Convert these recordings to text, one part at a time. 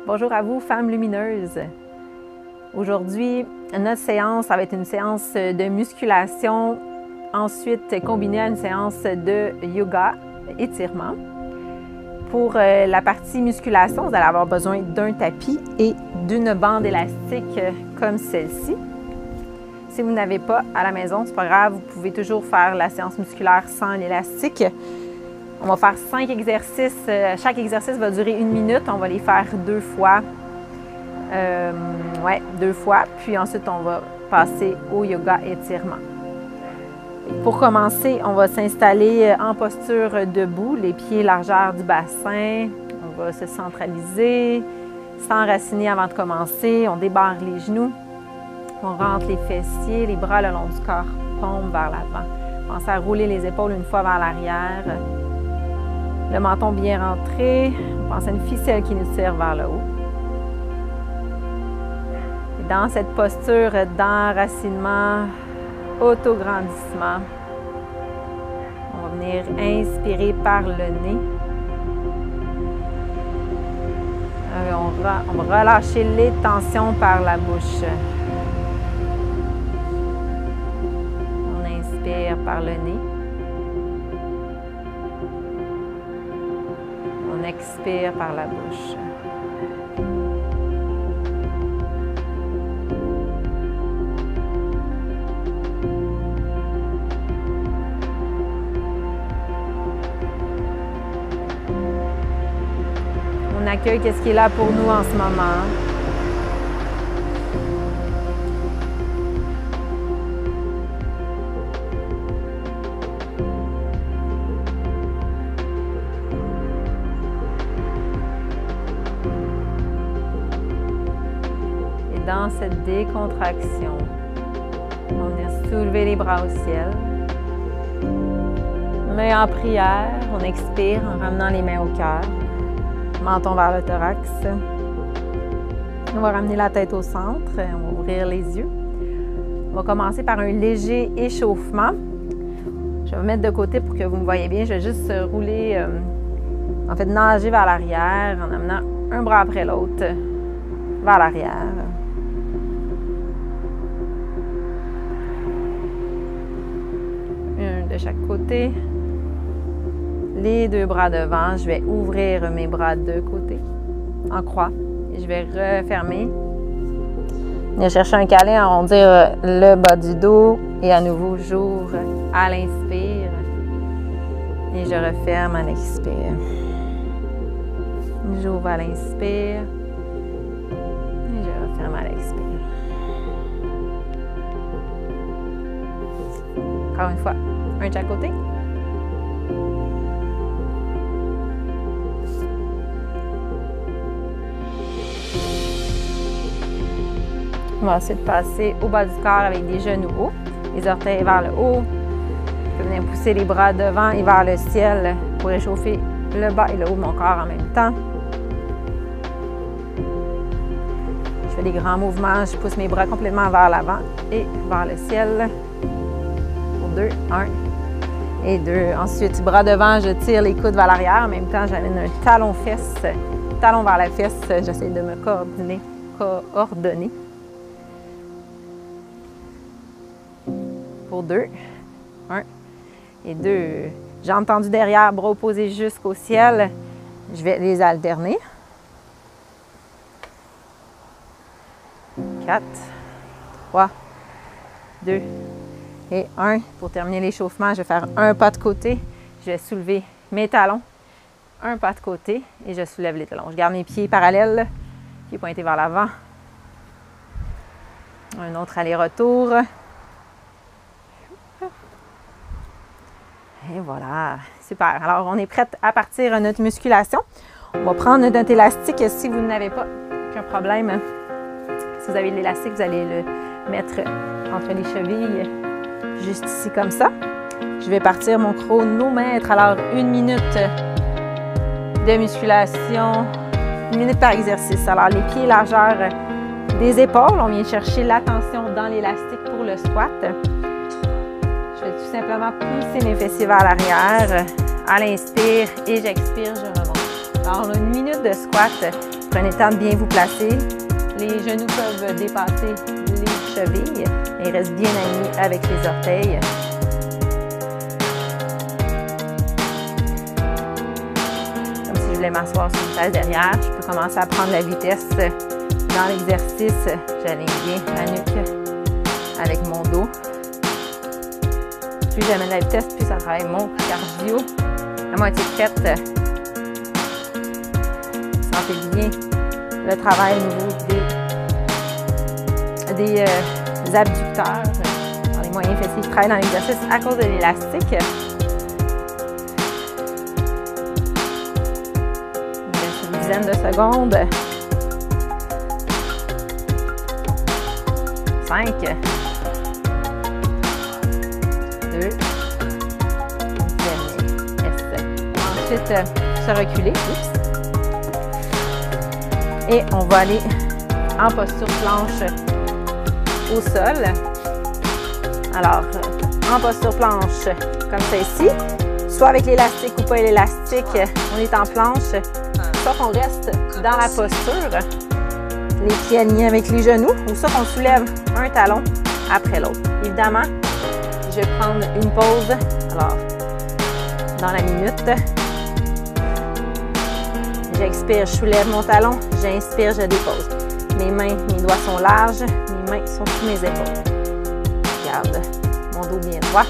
Bonjour à vous, femmes lumineuses. Aujourd'hui, notre séance, ça va être une séance de musculation, ensuite combinée à une séance de yoga, étirement. Pour la partie musculation, vous allez avoir besoin d'un tapis et d'une bande élastique comme celle-ci. Si vous n'avez pas à la maison, c'est pas grave, vous pouvez toujours faire la séance musculaire sans l'élastique. On va faire 5 exercices. Chaque exercice va durer 1 minute. On va les faire 2 fois. 2 fois. Puis ensuite, on va passer au yoga étirement. Pour commencer, on va s'installer en posture debout, les pieds largeur du bassin. On va se centraliser, s'enraciner avant de commencer. On débarre les genoux. On rentre les fessiers, les bras le long du corps, paume vers l'avant. Pensez à rouler les épaules une fois vers l'arrière. Le menton bien rentré. On pense à une ficelle qui nous tire vers le haut. Et dans cette posture d'enracinement, autograndissement, on va venir inspirer par le nez. On va relâcher les tensions par la bouche. On inspire par le nez. On expire par la bouche. On accueille ce qui est là pour nous en ce moment. Dans cette décontraction, on vient soulever les bras au ciel. Main en prière, on expire en ramenant les mains au cœur. Menton vers le thorax. On va ramener la tête au centre, on va ouvrir les yeux. On va commencer par un léger échauffement. Je vais me mettre de côté pour que vous me voyez bien. Je vais juste rouler, nager vers l'arrière en amenant un bras après l'autre vers l'arrière. De chaque côté. Les 2 bras devant, je vais ouvrir mes bras de côté en croix et je vais refermer. Je vais chercher un câlin, arrondir le bas du dos et à nouveau j'ouvre à l'inspire et je referme à l'expire. J'ouvre à l'inspire et je referme à l'expire. Encore une fois. Un de chaque côté. On va ensuite passer au bas du corps avec des genoux hauts, les orteils vers le haut. Je peux venir pousser les bras devant et vers le ciel pour réchauffer le bas et le haut de mon corps en même temps. Je fais des grands mouvements, je pousse mes bras complètement vers l'avant et vers le ciel. Pour 2, 1. Et 2. Ensuite, bras devant, je tire les coudes vers l'arrière. En même temps, j'amène un talon-fesse, talon vers la fesse. J'essaie de me coordonner. Pour 2. 1 et 2. Jambes tendues derrière, bras opposés jusqu'au ciel. Je vais les alterner. 4, 3, 2. Et 1, pour terminer l'échauffement, je vais faire un pas de côté. Je vais soulever mes talons. Un pas de côté et je soulève les talons. Je garde mes pieds parallèles, pieds pointés vers l'avant. Un autre aller-retour. Et voilà, super. Alors, on est prête à partir à notre musculation. On va prendre notre élastique. Si vous n'avez pas aucun problème, si vous avez l'élastique, vous allez le mettre entre les chevilles. Juste ici comme ça. Je vais partir mon chronomètre. Alors, 1 minute de musculation, 1 minute par exercice. Alors, les pieds largeur des épaules. On vient chercher la tension dans l'élastique pour le squat. Je vais tout simplement pousser mes fessiers vers l'arrière. À l'inspire et j'expire, je remonte. Alors, on a 1 minute de squat. Prenez le temps de bien vous placer. Les genoux peuvent dépasser les chevilles et ils restent bien alignés avec les orteils. Comme si je voulais m'asseoir sur une chaise derrière. Je peux commencer à prendre la vitesse dans l'exercice. J'aligne bien la nuque avec mon dos. Plus j'amène la vitesse, plus ça travaille mon cardio. À moitié faite. Sentez bien le travail au niveau des abducteurs, dans les moyens fessiers qui travaillent dans l'exercice à cause de l'élastique. Il reste une dizaine de secondes. 5, 2, ensuite se reculer. Oups. Et on va aller en posture planche au sol. Alors, en posture planche, comme ça ici, soit avec l'élastique ou pas l'élastique, on est en planche, soit qu'on reste dans la posture, les pieds alignés avec les genoux, ou soit qu'on soulève un talon après l'autre. Évidemment, je vais prendre une pause, alors, dans la minute. J'expire, je soulève mon talon, j'inspire, je dépose. Mes mains, mes doigts sont larges, mes mains sont sous mes épaules. Garde mon dos bien droit.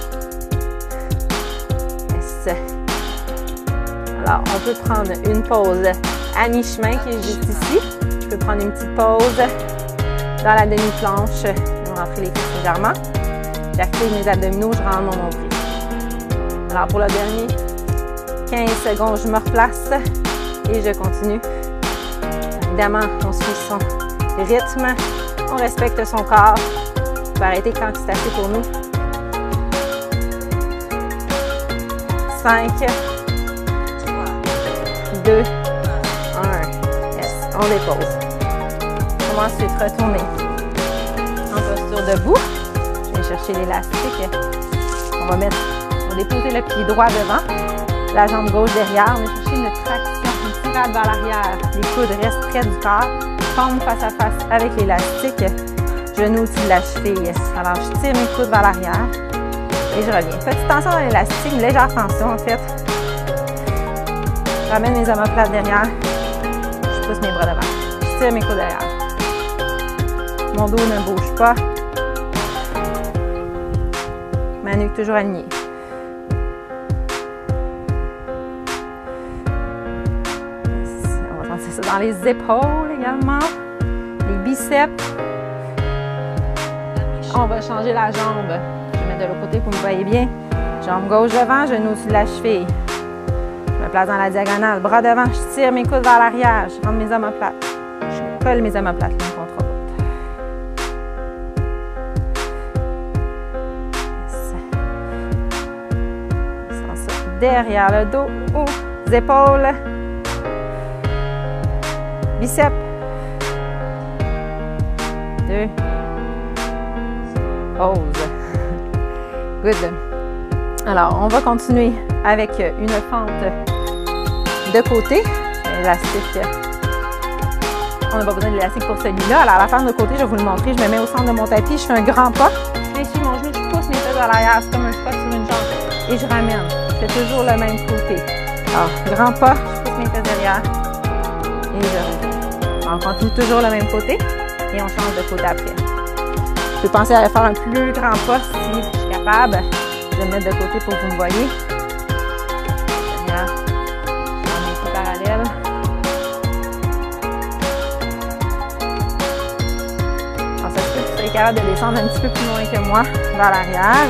Yes. Alors, on peut prendre une pause à mi-chemin qui est juste ici. Je peux prendre une petite pause dans la demi-planche. Je vais rentrer les cuisses légèrement. J'active mes abdominaux, je rentre mon nombril. Alors, pour le dernier 15 secondes, je me replace. Et je continue. Évidemment, on suit son rythme, on respecte son corps. On va arrêter quand c'est assez pour nous. 5, 2, 1. Yes, on dépose. On va ensuite retourner en posture debout. Je vais chercher l'élastique. On va déposer le pied droit devant, la jambe gauche derrière. On va chercher une traction. Tirade vers l'arrière, les coudes restent près du corps, tombe face à face avec l'élastique, genou au-dessus de la cheville. Alors je tire mes coudes vers l'arrière et je reviens. Petite tension dans l'élastique, une légère tension en fait. Je ramène mes omoplates derrière, je pousse mes bras devant, je tire mes coudes derrière. Mon dos ne bouge pas, ma nuque toujours alignée. C'est dans les épaules également, les biceps. On va changer la jambe. Je vais mettre de l'autre côté pour que vous voyez bien. Jambe gauche devant, genou au-dessus de la cheville. Je me place dans la diagonale, bras devant, je tire mes coudes vers l'arrière, je rentre mes omoplates. Je colle mes omoplates l'une contre l'autre. Sans ça, derrière le dos, aux épaules. Biceps. 2. Pause. Good. Alors, on va continuer avec une fente de côté. L'élastique. On n'a pas besoin de l'élastique pour celui-là. Alors, la fente de côté, je vais vous le montrer. Je me mets au centre de mon tapis. Je fais un grand pas. Je fléchis mon genou. Je pousse mes fesses vers l'arrière. C'est comme un squat sur une jambe. Et je ramène. Je fais toujours le même côté. Alors, grand pas. Je pousse mes fesses derrière. Et je reviens. On continue toujours le même côté et on change de côté après. Je peux penser à faire un plus grand pas si je suis capable de me mettre de côté pour que vous me voyez. Derrière, on est tout parallèle. Alors, ça se peut que vous soyez capable de descendre un petit peu plus loin que moi vers l'arrière.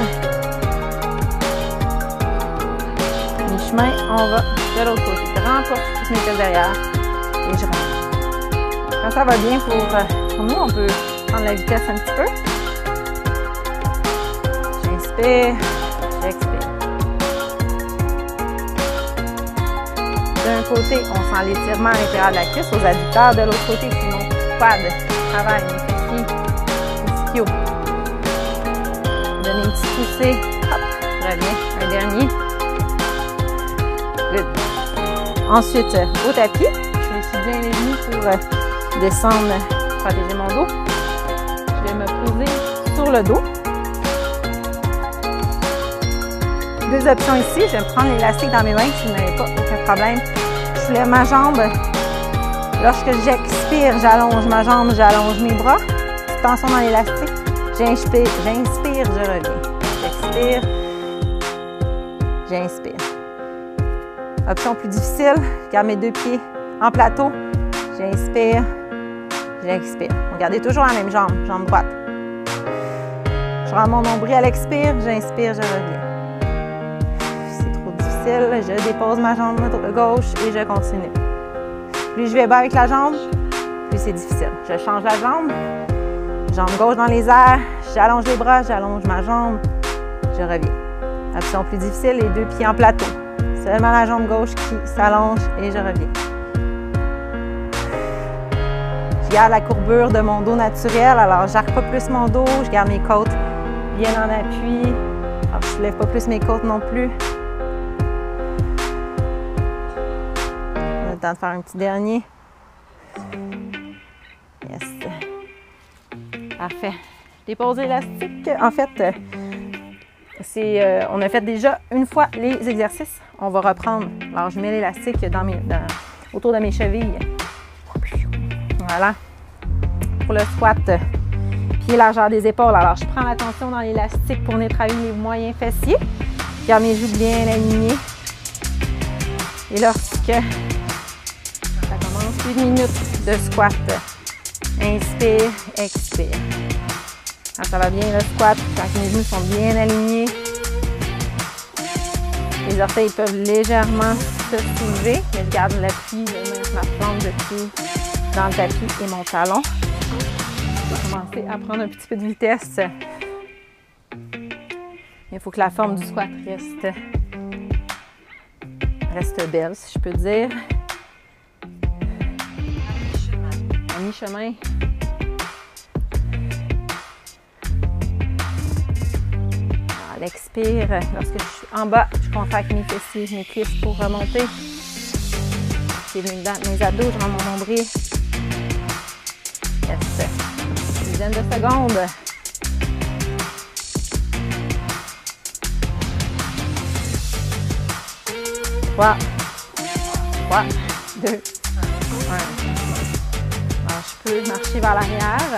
Mi-chemin, on va de l'autre côté. Grand pas, je pousse mes fesses derrière et je rentre. Quand ça va bien pour nous, on peut prendre la vitesse un petit peu. J'inspire, j'expire. D'un côté, on sent l'étirement à l'intérieur de la cuisse, aux adducteurs. De l'autre côté, sinon, quad, travail, les fessiers, ischio. Donner une petite poussée. Hop, je reviens. Un dernier. Good. Ensuite, au tapis, je suis bien les genoux pour descendre, protéger mon dos. Je vais me poser sur le dos. Deux options ici. Je vais prendre l'élastique dans mes mains si vous n'avez pas aucun problème. Je soulève ma jambe. Lorsque j'expire, j'allonge ma jambe, j'allonge mes bras. Tension dans l'élastique. J'inspire, je reviens. J'expire, j'inspire. Option plus difficile, je garde mes deux pieds en plateau. J'inspire, j'expire. On garde toujours la même jambe, jambe droite. Je rends mon nombril à l'expire, j'inspire, je reviens. C'est trop difficile, je dépose ma jambe gauche et je continue. Plus je vais bas avec la jambe, plus c'est difficile. Je change la jambe. Jambe gauche dans les airs, j'allonge les bras, j'allonge ma jambe, je reviens. Option plus difficile, les deux pieds en plateau. Seulement la jambe gauche qui s'allonge et je reviens. Je garde la courbure de mon dos naturel, alors je n'arque pas plus mon dos, je garde mes côtes bien en appui. Alors, je ne lève pas plus mes côtes non plus. On a le temps de faire un petit dernier. Yes. Parfait. Dépose l'élastique. En fait, on a fait déjà une fois les exercices. On va reprendre. Alors, je mets l'élastique autour de mes chevilles. Voilà. Pour le squat, pied largeur des épaules. Alors, je prends la tension dans l'élastique pour venir travailler les moyens fessiers. Je garde mes joues bien alignées. Et lorsque ça commence, 1 minute de squat. Inspire, expire. Quand ça va bien le squat, quand mes genoux sont bien alignés, les orteils peuvent légèrement se soulever, mais je garde l'appui de ma plante de pied dans le tapis et mon talon. Je vais commencer à prendre un petit peu de vitesse. Il faut que la forme du squat reste belle, si je peux dire. À mi-chemin. À l'expire, lorsque je suis en bas, je contracte mes fessiers, mes cuisses pour remonter. J'ai mes abdos, je rends mon nombril. Yes. Une dizaine de secondes. 3, 2, 1. Alors, je peux marcher vers l'arrière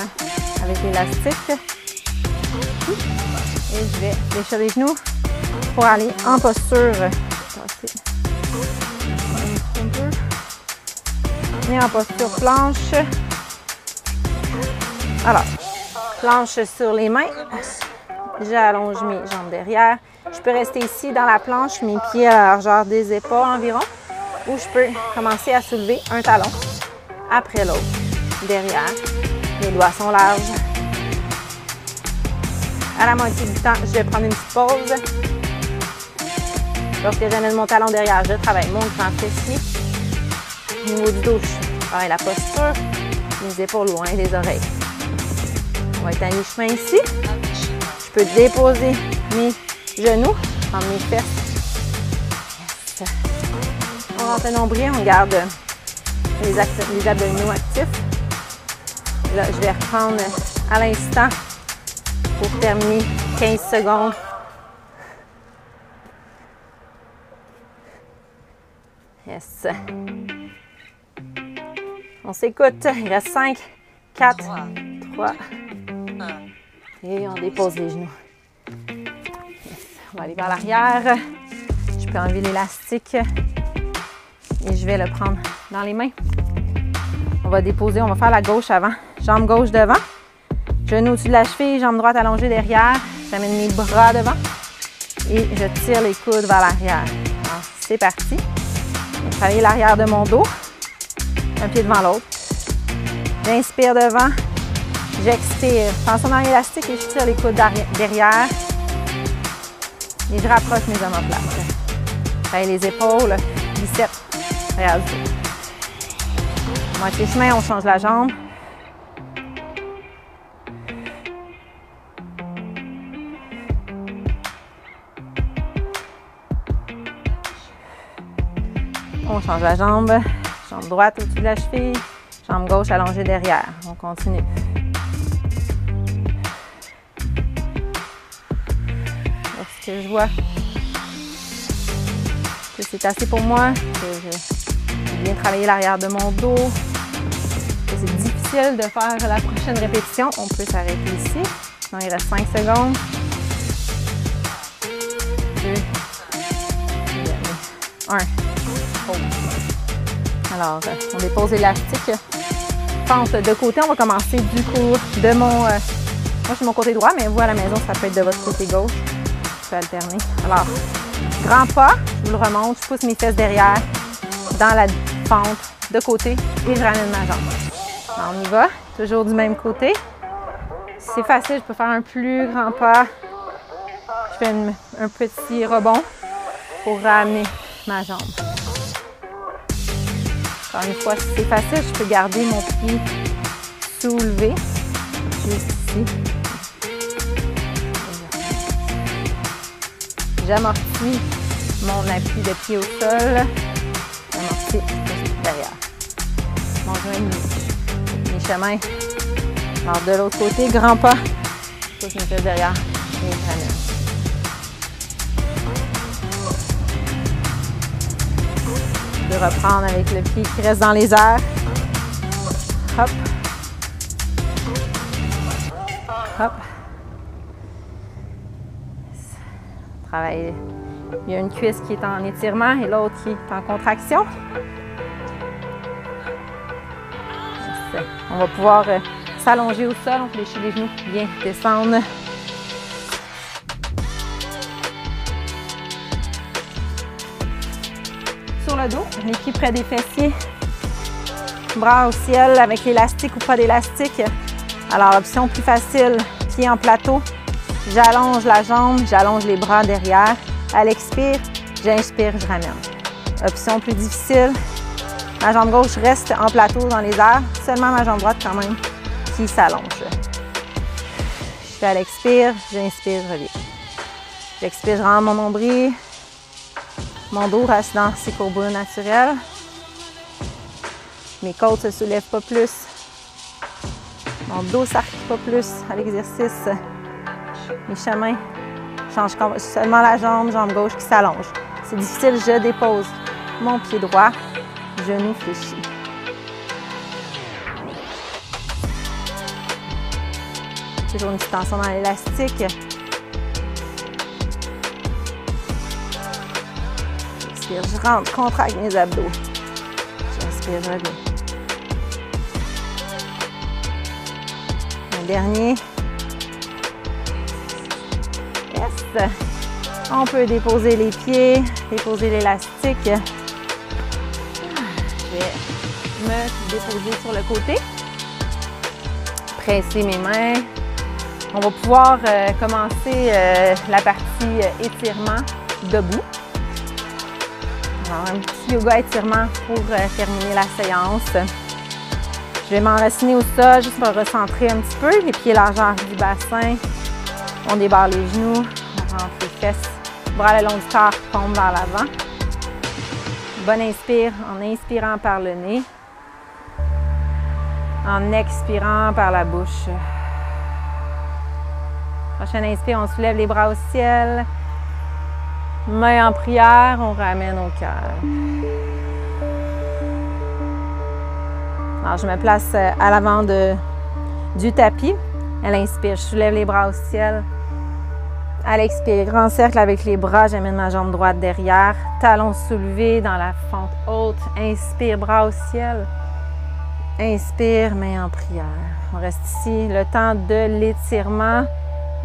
avec l'élastique. Et je vais fléchir les genoux pour aller en posture. Et en posture planche. Alors, planche sur les mains. J'allonge mes jambes derrière. Je peux rester ici dans la planche, mes pieds à la largeur des épaules environ. Ou je peux commencer à soulever un talon après l'autre. Derrière, mes doigts sont larges. À la moitié du temps, je vais prendre une petite pause. Lorsque j'amène mon talon derrière, je travaille mon grand fessier. Au niveau du dos, je travaille la posture, mes épaules loin des oreilles. On va être à mi-chemin ici. Je peux déposer mes genoux, prendre mes fesses. Yes. On rentre le nombril, on garde les abdominaux actifs. Là, je vais reprendre à l'instant pour terminer 15 secondes. Yes. On s'écoute. Il reste 5, 4, 3. Et on dépose les genoux. Yes. On va aller vers l'arrière. Je peux enlever l'élastique. Et je vais le prendre dans les mains. On va déposer, on va faire la gauche avant. Jambe gauche devant. Genou au-dessus de la cheville, jambe droite allongée derrière. J'amène mes bras devant. Et je tire les coudes vers l'arrière. Alors, c'est parti. Je vais travailler l'arrière de mon dos. Un pied devant l'autre. J'inspire devant. J'expire. Tension dans l'élastique et je tire les coudes derrière. Et je rapproche mes omoplates. Travaille les épaules. Biceps. Regarde. Moitié chemin, on change la jambe. On change la jambe. Jambe droite au-dessus de la cheville. Jambe gauche allongée derrière. On continue. Est-ce que je vois que c'est assez pour moi? Que j'ai bien travaillé l'arrière de mon dos. Que c'est difficile de faire la prochaine répétition. On peut s'arrêter ici. Sinon, il reste 5 secondes. 2, 1. Oh. Alors, on dépose l'élastique. Pente de côté. On va commencer du coup de mon... moi, je suis mon côté droit, mais vous, à la maison, ça peut être de votre côté gauche. Je peux alterner. Alors, grand pas. Je vous le remonte. Je pousse mes fesses derrière dans la pente de côté et je ramène ma jambe. Alors, on y va. Toujours du même côté. Si c'est facile, je peux faire un plus grand pas. Je fais un petit rebond pour ramener ma jambe. Encore une fois, si c'est facile, je peux garder mon pied soulevé juste ici. J'amortis mon appui de pied au sol. J'amortis derrière. Mon genou, mes chemins. Alors de l'autre côté, grand pas. Je pousse mes fesses derrière et je ramène. Je peux reprendre avec le pied qui reste dans les airs. Hop. Hop. Travaille. Il y a une cuisse qui est en étirement et l'autre qui est en contraction. On va pouvoir s'allonger au sol, on fléchit les genoux, bien descendre. Sur le dos, les pieds près des fessiers. Bras au ciel avec l'élastique ou pas d'élastique. Alors, option plus facile, pied en plateau. J'allonge la jambe, j'allonge les bras derrière. À l'expire, j'inspire, je ramène. Option plus difficile, ma jambe gauche reste en plateau dans les airs, seulement ma jambe droite quand même qui s'allonge. Je fais à l'expire, j'inspire, je reviens. J'expire, je rentre mon nombril. Mon dos reste dans ses courbures naturelles. Mes côtes ne se soulèvent pas plus. Mon dos ne s'arc pas plus à l'exercice. Mes chemins changent seulement la jambe gauche qui s'allonge. C'est difficile, je dépose mon pied droit, genou fléchi. Toujours une petite tension dans l'élastique. J'inspire, je rentre, contracte mes abdos. J'inspire, je reviens. Un dernier. Yes! On peut déposer les pieds, déposer l'élastique. Je vais me déposer sur le côté. Presser mes mains. On va pouvoir commencer la partie étirement debout. Alors, un petit yoga étirement pour terminer la séance. Je vais m'enraciner au sol juste pour recentrer un petit peu. Les pieds largeur du bassin. On débarre les genoux. On rentre les fesses. Bras le long du corps tombent vers l'avant. Bonne inspire en inspirant par le nez. En expirant par la bouche. Prochaine inspire, on soulève les bras au ciel. Main en prière, on ramène au cœur. Alors, je me place à l'avant du tapis. À l'inspire, je soulève les bras au ciel. À l'expire, grand cercle avec les bras, j'amène ma jambe droite derrière. Talons soulevés dans la fente haute. Inspire, bras au ciel. Inspire, main en prière. On reste ici le temps de l'étirement.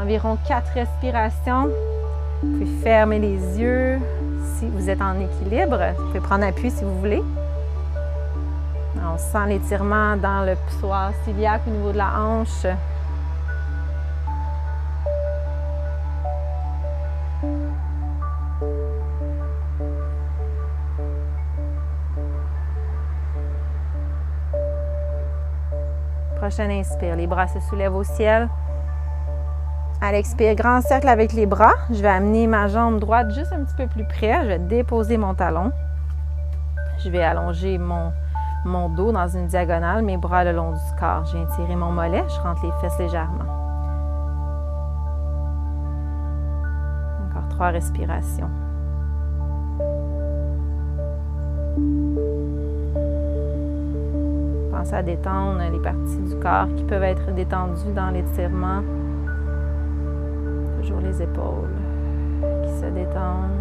Environ 4 respirations. Vous pouvez fermer les yeux si vous êtes en équilibre. Vous pouvez prendre appui si vous voulez. On sent l'étirement dans le psoas iliaque au niveau de la hanche. Prochaine inspire, les bras se soulèvent au ciel. À l'expire, grand cercle avec les bras. Je vais amener ma jambe droite juste un petit peu plus près. Je vais déposer mon talon. Je vais allonger mon dos dans une diagonale, mes bras le long du corps. Je viens tirer mon mollet, je rentre les fesses légèrement. Encore 3 respirations. Pensez à détendre les parties du corps qui peuvent être détendues dans l'étirement. Toujours les épaules qui se détendent.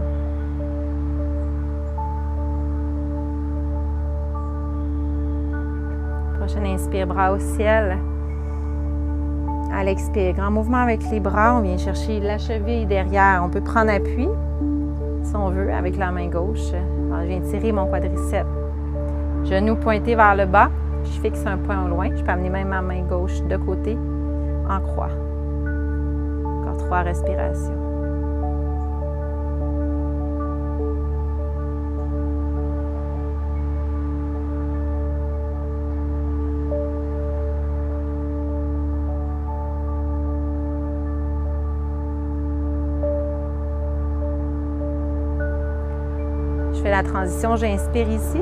Prochaine inspire, bras au ciel. À l'expire, grand mouvement avec les bras. On vient chercher la cheville derrière. On peut prendre appui, si on veut, avec la main gauche. Alors, je viens tirer mon quadriceps. Genoux pointés vers le bas. Je fixe un point au loin. Je peux amener même ma main gauche de côté en croix. Encore 3 respirations. Je fais la transition, j'inspire ici.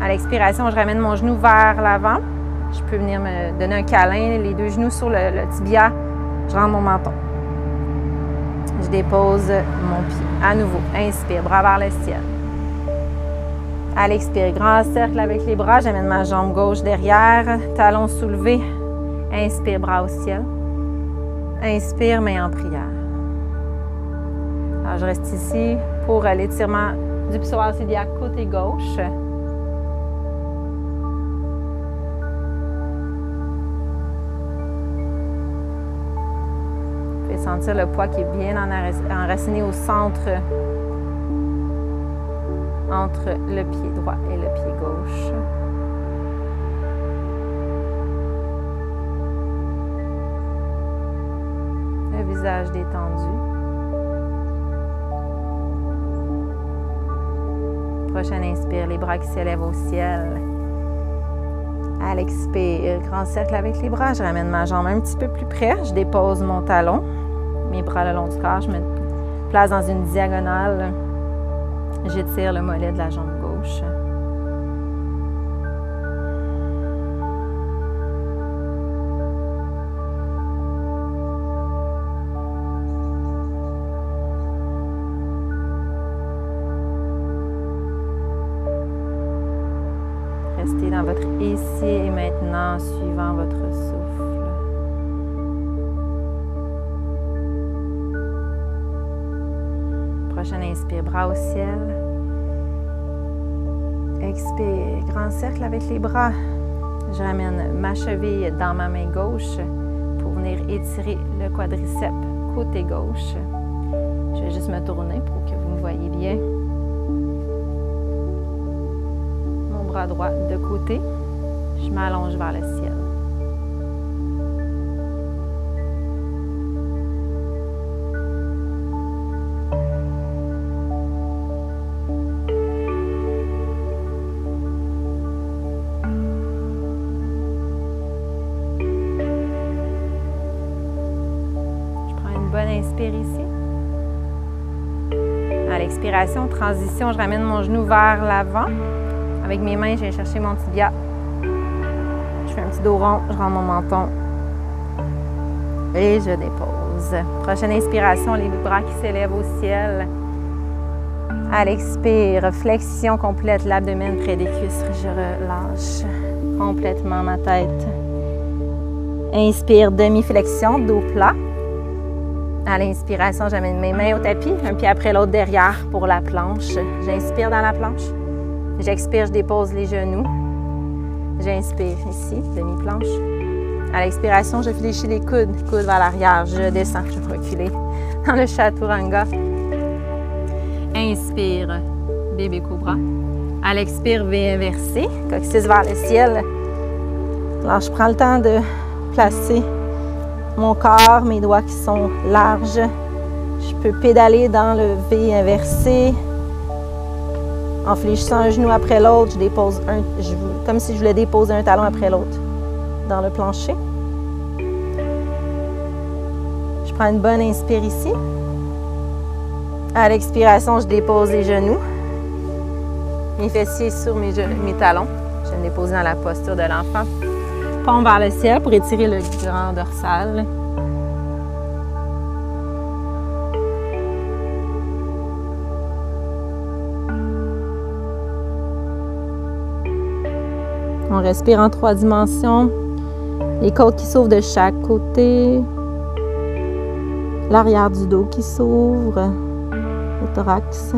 À l'expiration, je ramène mon genou vers l'avant. Je peux venir me donner un câlin, les 2 genoux sur le tibia. Je rentre mon menton. Je dépose mon pied. À nouveau, inspire, bras vers le ciel. À l'expire, grand cercle avec les bras. J'amène ma jambe gauche derrière, talon soulevé. Inspire, bras au ciel. Inspire, main en prière. Alors, je reste ici pour l'étirement du psoas iliaque côté gauche. Vous pouvez sentir le poids qui est bien enraciné au centre, entre le pied droit et le pied gauche. Le visage détendu. Prochaine inspire, les bras qui s'élèvent au ciel. À l'expire, grand cercle avec les bras. Je ramène ma jambe un petit peu plus près. Je dépose mon talon, mes bras le long du corps. Je me place dans une diagonale. J'étire le mollet de la jambe gauche. Restez dans votre ici et maintenant en suivant votre souffle. Prochaine inspire, bras au ciel. Expire, grand cercle avec les bras. Je ramène ma cheville dans ma main gauche pour venir étirer le quadriceps côté gauche. Je vais juste me tourner pour que vous me voyez bien. Bras droit de côté, je m'allonge vers le ciel. Je prends une bonne inspire ici. À l'expiration, transition, je ramène mon genou vers l'avant. Avec mes mains, je viens chercher mon tibia. Je fais un petit dos rond, je rentre mon menton. Et je dépose. Prochaine inspiration, les bras qui s'élèvent au ciel. À l'expire, flexion complète, l'abdomen près des cuisses. Je relâche complètement ma tête. Inspire, demi-flexion, dos plat. À l'inspiration, j'amène mes mains au tapis, un pied après l'autre derrière pour la planche. J'inspire dans la planche. J'expire, je dépose les genoux. J'inspire ici, demi-planche. À l'expiration, je fléchis les coudes vers l'arrière. Je descends, je vais reculer dans le chaturanga. Inspire, bébé cobra. À l'expire, V inversé, coccyx vers le ciel. Alors, je prends le temps de placer mon corps, mes doigts qui sont larges. Je peux pédaler dans le V inversé. En fléchissant un genou après l'autre, je dépose comme si je voulais déposer un talon après l'autre dans le plancher. Je prends une bonne inspire ici. À l'expiration, je dépose les genoux. Mes fessiers sur mes talons. Je Je vais me déposer dans la posture de l'enfant. Paume vers le ciel pour étirer le grand dorsal. On respire en 3 dimensions. Les côtes qui s'ouvrent de chaque côté. L'arrière du dos qui s'ouvre. Le thorax.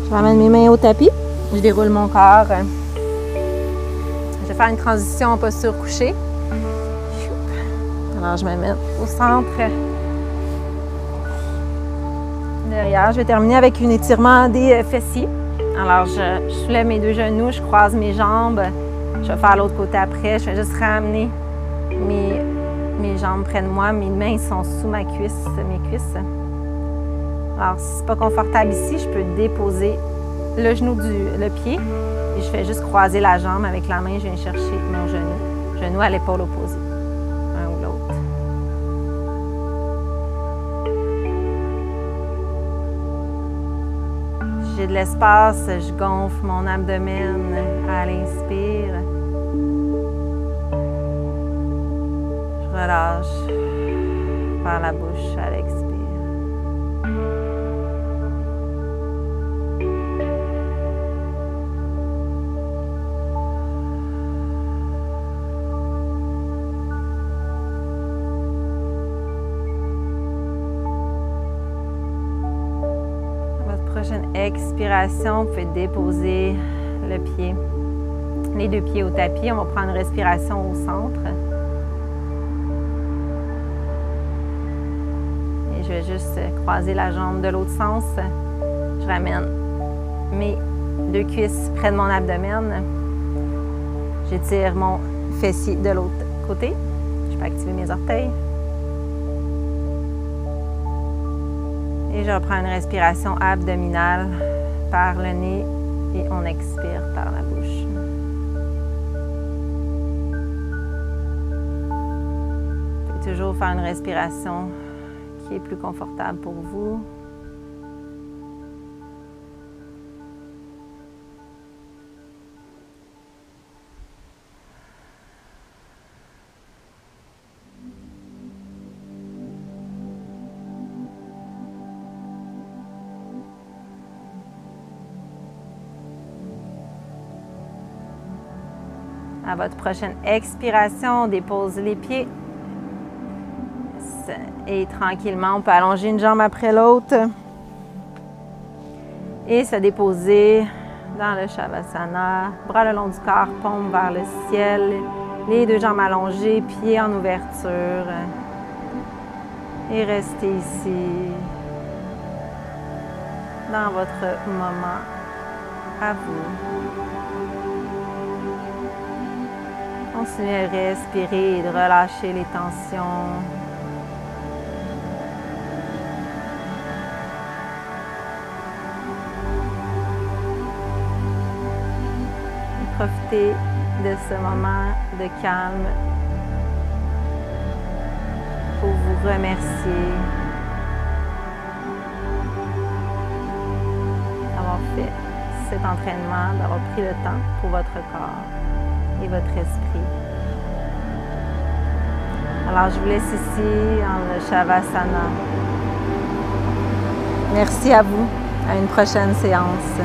Je ramène mes mains au tapis. Je déroule mon corps. Je vais faire une transition en posture couchée. Alors, je me mets au centre. Derrière, je vais terminer avec un étirement des fessiers. Alors, je soulève mes 2 genoux, je croise mes jambes. Je vais faire l'autre côté après. Je vais juste ramener mes jambes près de moi. Mes mains sont sous mes cuisses. Alors, si ce n'est pas confortable ici, je peux déposer le pied et je fais juste croiser la jambe avec la main. Je viens chercher mon genou à l'épaule opposée, un ou l'autre. J'ai de l'espace, je gonfle mon abdomen à l'inspire. Je relâche par la bouche à l'expire. Prochaine expiration, vous pouvez déposer les 2 pieds au tapis. On va prendre une respiration au centre. Et je vais juste croiser la jambe de l'autre sens. Je ramène mes 2 cuisses près de mon abdomen. J'étire mon fessier de l'autre côté. Je peux activer mes orteils. Et je reprends une respiration abdominale par le nez et on expire par la bouche. Vous pouvez toujours faire une respiration qui est plus confortable pour vous. À votre prochaine expiration, on dépose les pieds. Et tranquillement, on peut allonger une jambe après l'autre. Et se déposer dans le Shavasana. Bras le long du corps, paume vers le ciel. Les 2 jambes allongées, pieds en ouverture. Et restez ici, dans votre moment à vous. Continuez à respirer et de relâcher les tensions. Et profitez de ce moment de calme pour vous remercier d'avoir fait cet entraînement, d'avoir pris le temps pour votre corps et votre esprit. Alors, je vous laisse ici dans le Shavasana. Merci à vous. À une prochaine séance.